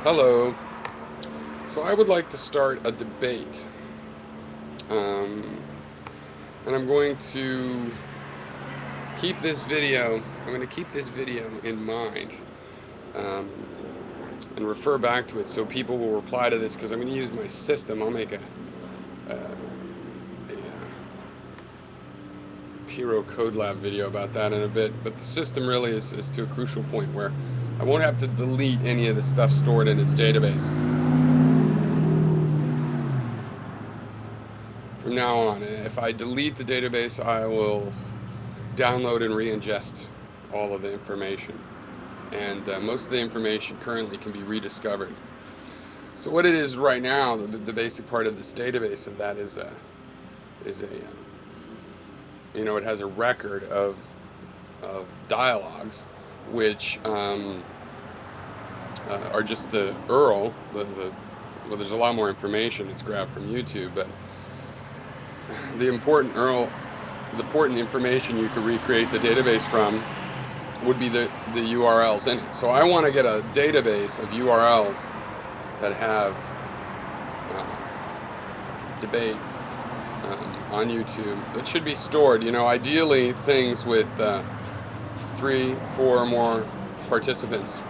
Hello. So I would like to start a debate, and I'm going to keep this video. I'm going to keep this video in mind um, and refer back to it, so people will reply to this because I'm going to use my system. I'll make a Piro Code Lab video about that in a bit. But the system really is to a crucial point where I won't have to delete any of the stuff stored in its database from now on. If I delete the database, I will download and re-ingest all of the information. And most of the information currently can be rediscovered. So what it is right now, the basic part of this database of that is a it has a record of dialogues, which are just the URL. Well, there's a lot more information. It's grabbed from YouTube, but the important URL, the important information you could recreate the database from would be the URLs in it. So I want to get a database of URLs that have debate on YouTube that should be stored. Ideally things with 3, 4 or more participants.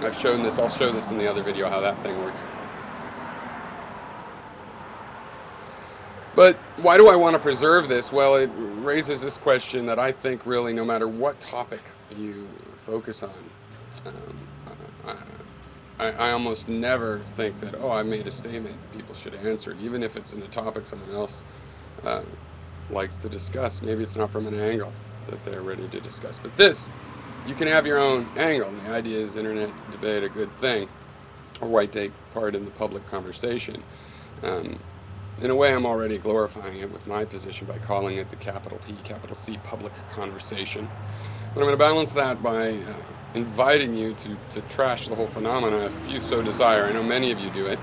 I've shown this. I'll show this in the other video how that thing works. But why do I want to preserve this? Well, it raises this question that I think really no matter what topic you focus on, I almost never think that, oh, I made a statement, people should answer, even if it's in a topic someone else likes to discuss. Maybe it's not from an angle that they're ready to discuss. But this, you can have your own angle. And the idea is internet debate a good thing, or why take part in the public conversation. In a way, I'm already glorifying it with my position by calling it the capital P, capital C public conversation. But I'm going to balance that by inviting you to trash the whole phenomena if you so desire. I know many of you do it,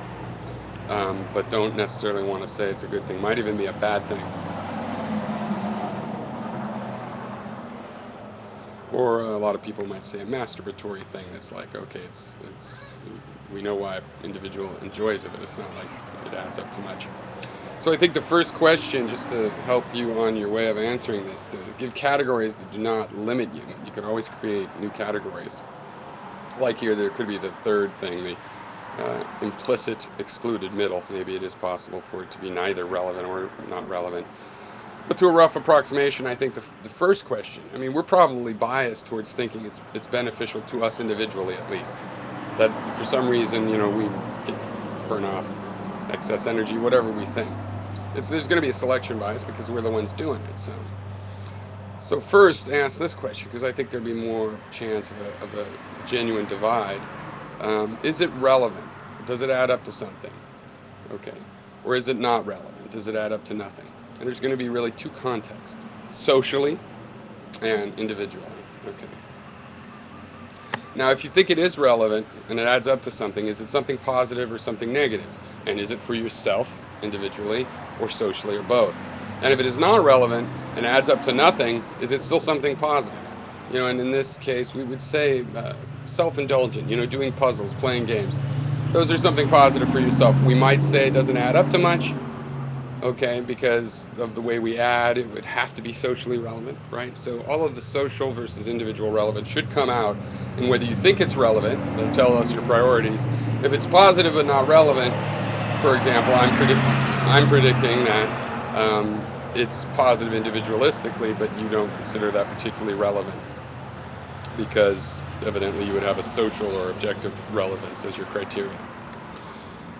but don't necessarily want to say it's a good thing. Might even be a bad thing. Or a lot of people might say a masturbatory thing that's like, okay, it's we know why an individual enjoys it, but it's not like it adds up too much. So I think the first question, just to help you on your way of answering this, to give categories that do not limit you. You could always create new categories. Like here, there could be the third thing, the implicit excluded middle. Maybe it is possible for it to be neither relevant or not relevant. But to a rough approximation, I think the first question, I mean, we're probably biased towards thinking it's beneficial to us individually at least. That for some reason, we burn off excess energy, whatever we think. There's going to be a selection bias because we're the ones doing it. So first, ask this question, because I think there'd be more chance of a genuine divide. Is it relevant? Does it add up to something? Okay. Or is it not relevant? Does it add up to nothing? And there's going to be really two contexts, socially and individually. Okay. Now, if you think it is relevant and it adds up to something, is it something positive or something negative? And is it for yourself, individually, or socially, or both? And if it is not relevant and adds up to nothing, is it still something positive? And in this case, we would say self-indulgent, doing puzzles, playing games. Those are something positive for yourself. We might say it doesn't add up to much, okay, because of the way we add, it would have to be socially relevant, right? So all of the social versus individual relevance should come out in whether you think it's relevant, then tell us your priorities. If it's positive but not relevant, for example, I'm predicting that it's positive individualistically, but you don't consider that particularly relevant because evidently you would have a social or objective relevance as your criteria.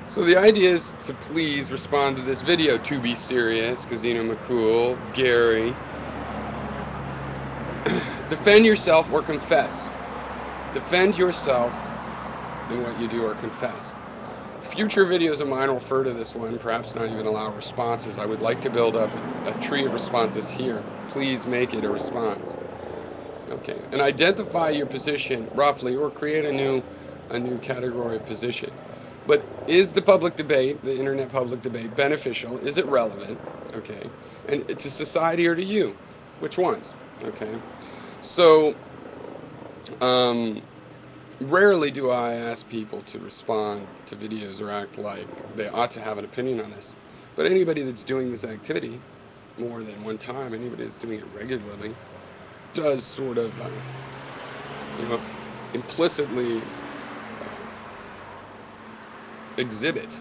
So the idea is to please respond to this video. To be serious, Casino McCool, Gary. Defend yourself or confess. Defend yourself in what you do or confess. Future videos of mine will refer to this one, perhaps not even allow responses. I would like to build up a tree of responses here. Please make it a response. Okay, and identify your position roughly, or create a new category of position. But is the public debate, the internet public debate, beneficial? Is it relevant? Okay, and to society or to you? Which ones? Okay, so Rarely do I ask people to respond to videos or act like they ought to have an opinion on this. But anybody that's doing this activity more than one time, anybody that's doing it regularly, does sort of, you know, implicitly exhibit.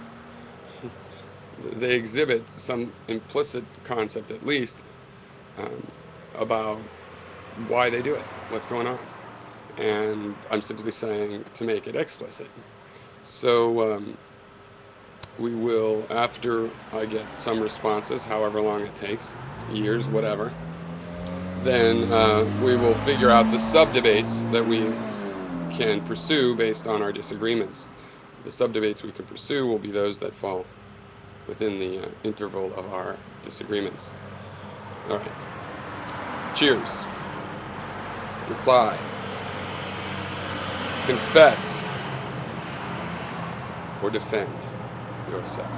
They exhibit some implicit concept, at least, um, about why they do it, what's going on. And I'm simply saying to make it explicit. So we will, after I get some responses, however long it takes, years, whatever, then we will figure out the sub-debates that we can pursue based on our disagreements. The sub-debates we can pursue will be those that fall within the interval of our disagreements. All right. Cheers. Reply. Confess or defend yourself.